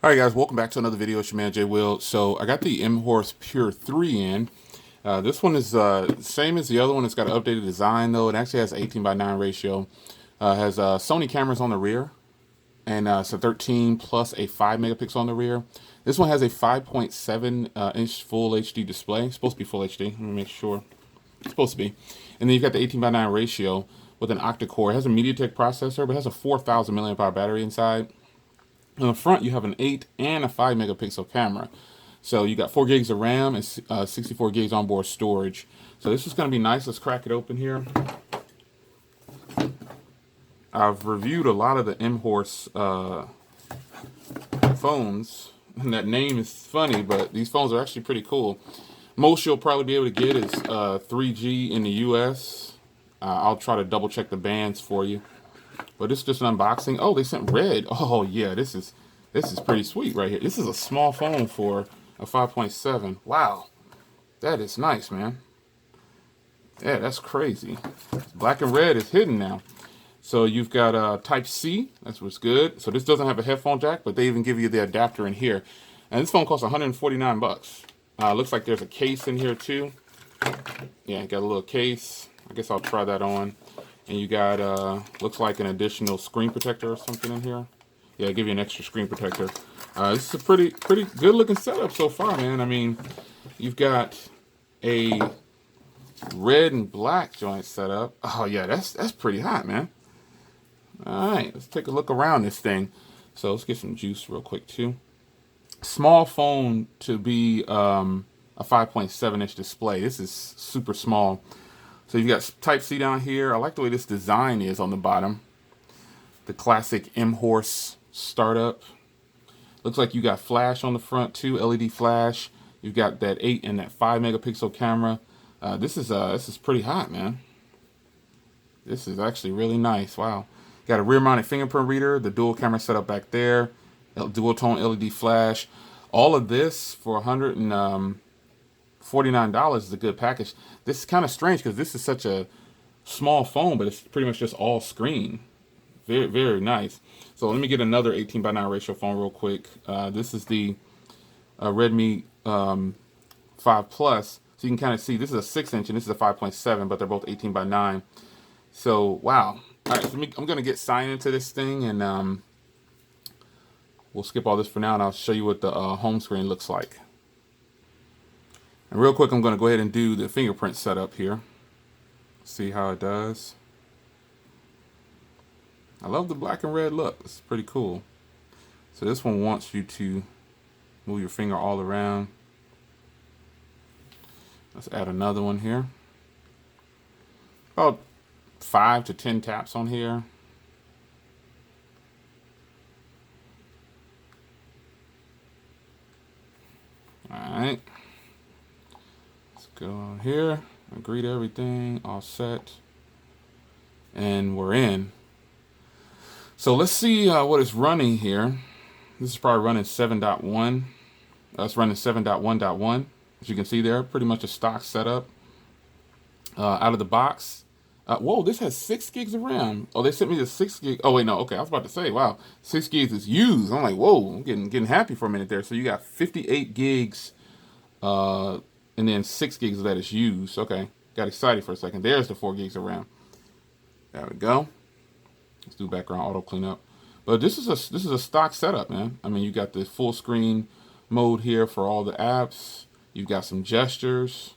All right, guys, welcome back to another video. It's your man, Jay Will. So I got the M-Horse Pure 3 in. This one is same as the other one. It's got an updated design, though. It actually has 18:9 ratio. Has Sony cameras on the rear, and it's a 13 plus a 5 megapixel on the rear. This one has a 5.7 inch full HD display. It's supposed to be full HD. Let me make sure. It's supposed to be. And then you've got the 18:9 ratio with an octa-core. It has a MediaTek processor, but it has a 4,000 milliamp hour battery inside. On the front, you have an 8 and a 5 megapixel camera. So you got 4 gigs of RAM and 64 gigs onboard storage. So this is going to be nice. Let's crack it open here. I've reviewed a lot of the M-Horse phones. And that name is funny, but these phones are actually pretty cool. Most you'll probably be able to get is 3G in the US. I'll try to double check the bands for you. But it's just an unboxing. Oh, they sent red. Oh yeah, this is pretty sweet right here. This is a small phone for a 5.7. Wow, that is nice, man. Yeah, that's crazy. Black and red is hidden now. So you've got Type C. That's what's good. So this doesn't have a headphone jack, but they even give you the adapter in here. And this phone costs 149 bucks. Looks like there's a case in here too. Yeah, got a little case. I guess I'll try that on. And you got, looks like an additional screen protector or something in here. Yeah, give you an extra screen protector. This is a pretty good looking setup so far, man. I mean, you've got a red and black joint setup. Oh yeah, that's pretty hot, man. All right, let's take a look around this thing. So let's get some juice real quick too. Small phone to be a 5.7 inch display. This is super small. So you've got Type C down here. I like the way this design is on the bottom. The classic M-Horse startup. Looks like you got flash on the front too, LED flash. You've got that 8 and that 5 megapixel camera. This is pretty hot, man. This is actually really nice. Wow. Got a rear-mounted fingerprint reader, the dual camera setup back there, dual tone LED flash. All of this for $149 is a good package. This is kind of strange because this is such a small phone, but it's pretty much just all screen. Very, very nice. So let me get another 18:9 ratio phone real quick. This is the Redmi 5 Plus. So you can kind of see this is a 6 inch and this is a 5.7, but they're both 18:9. So wow. All right, so I'm going to get signed into this thing, and we'll skip all this for now, and I'll show you what the home screen looks like. And real quick, I'm going to go ahead and do the fingerprint setup here. See how it does. I love the black and red look. It's pretty cool. So this one wants you to move your finger all around. Let's add another one here. About 5 to 10 taps on here. All right. Go on here, agree to everything, all set, and we're in. So let's see what it's running here. This is probably running 7.1. It's running 7.1.1. As you can see there, pretty much a stock setup. Out of the box. Whoa, this has 6 gigs of RAM. Oh, they sent me the 6 gig. Oh, wait, no. Okay, I was about to say, wow, 6 gigs is used. I'm like, whoa, I'm getting happy for a minute there. So you got 58 gigs. And then 6 gigs of that is used. Okay, got excited for a second. There's the 4 gigs of RAM. There we go. Let's do background auto cleanup. But this is a stock setup, man. I mean, you got the full screen mode here for all the apps. You've got some gestures.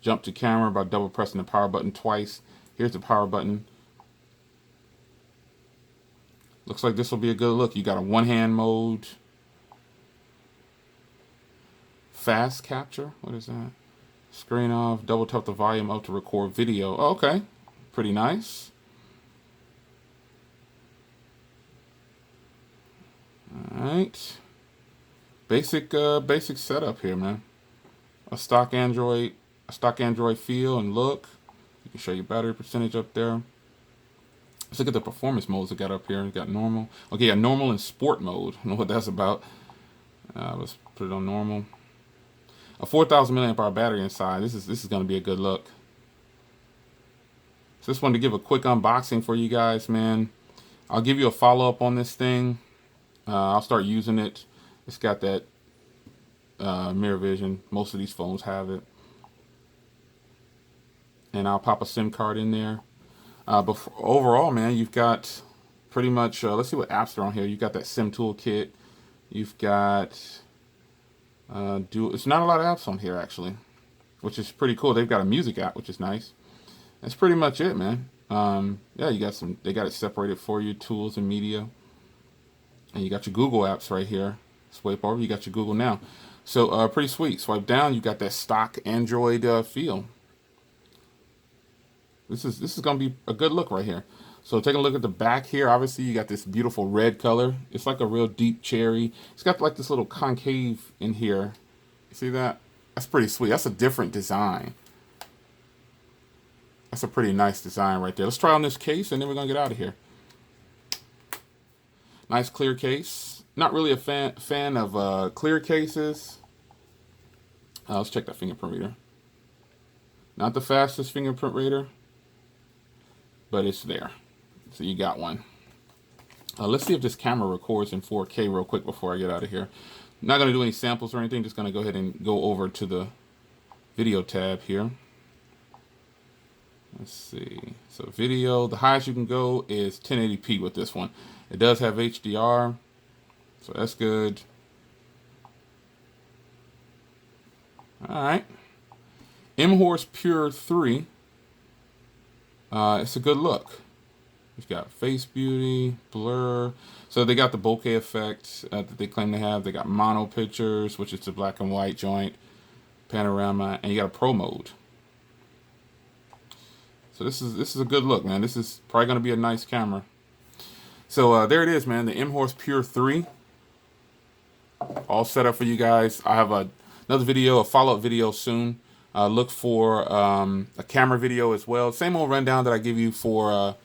Jump to camera by double pressing the power button twice. Here's the power button. Looks like this will be a good look. You got a one-hand mode. Fast capture, what is that? Screen off, double tap the volume up to record video. Oh, okay, pretty nice. All right, basic setup here, man. A stock Android feel and look. You can show your battery percentage up there. Let's look at the performance modes it got up here. You got normal. Okay, yeah, normal and sport mode. I don't know what that's about. Let's put it on normal. A 4,000 milliamp hour battery inside. This is going to be a good look. So just wanted to give a quick unboxing for you guys, man. I'll give you a follow-up on this thing. I'll start using it It's got that mirror vision. Most of these phones have it. And I'll pop a SIM card in there. But overall, man, you've got pretty much, let's see what apps are on here. You've got that SIM toolkit. You've got, it's not a lot of apps on here, actually, which is pretty cool. They've got a music app, which is nice. That's pretty much it, man. Yeah, you got they got it separated for you, tools and media. And you got your Google apps right here. Swipe over, you got your Google Now. So, pretty sweet. Swipe down, you got that stock Android feel. This is going to be a good look right here. So taking a look at the back here, obviously you got this beautiful red color. It's like a real deep cherry. It's got like this little concave in here. You see that? That's pretty sweet. That's a different design. That's a pretty nice design right there. Let's try on this case and then we're going to get out of here. Nice clear case. Not really a fan of clear cases. Let's check that fingerprint reader. Not the fastest fingerprint reader, but it's there. So you got one. Let's see if this camera records in 4K real quick before I get out of here. Not going to do any samples or anything. Just going to go ahead and go over to the video tab here. Let's see. So video, the highest you can go is 1080p with this one. It does have HDR, so that's good. All right. M-Horse Pure 3. It's a good look. You've got face beauty, blur. So they got the bokeh effect that they claim to have. They got mono pictures, which is the black and white joint, panorama, and you got a pro mode. So this is a good look, man. This is probably going to be a nice camera. So there it is, man. The M-Horse Pure 3. All set up for you guys. I have another video, a follow-up video soon. Look for a camera video as well. Same old rundown that I give you for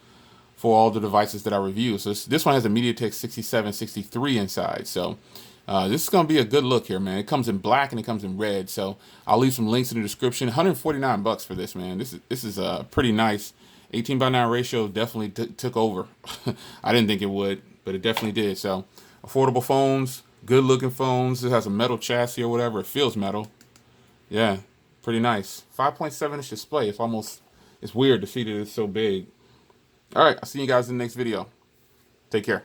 all the devices that I review. So this one has a MediaTek 6763 inside. So this is going to be a good look here, man. It comes in black and it comes in red. So I'll leave some links in the description. 149 bucks for this, man. This is pretty nice. 18:9 ratio definitely took over. I didn't think it would, but it definitely did. So affordable phones, good looking phones. It has a metal chassis or whatever. It feels metal. Yeah, pretty nice. 5.7-inch display. It's weird to see that it's so big. All right, I'll see you guys in the next video. Take care.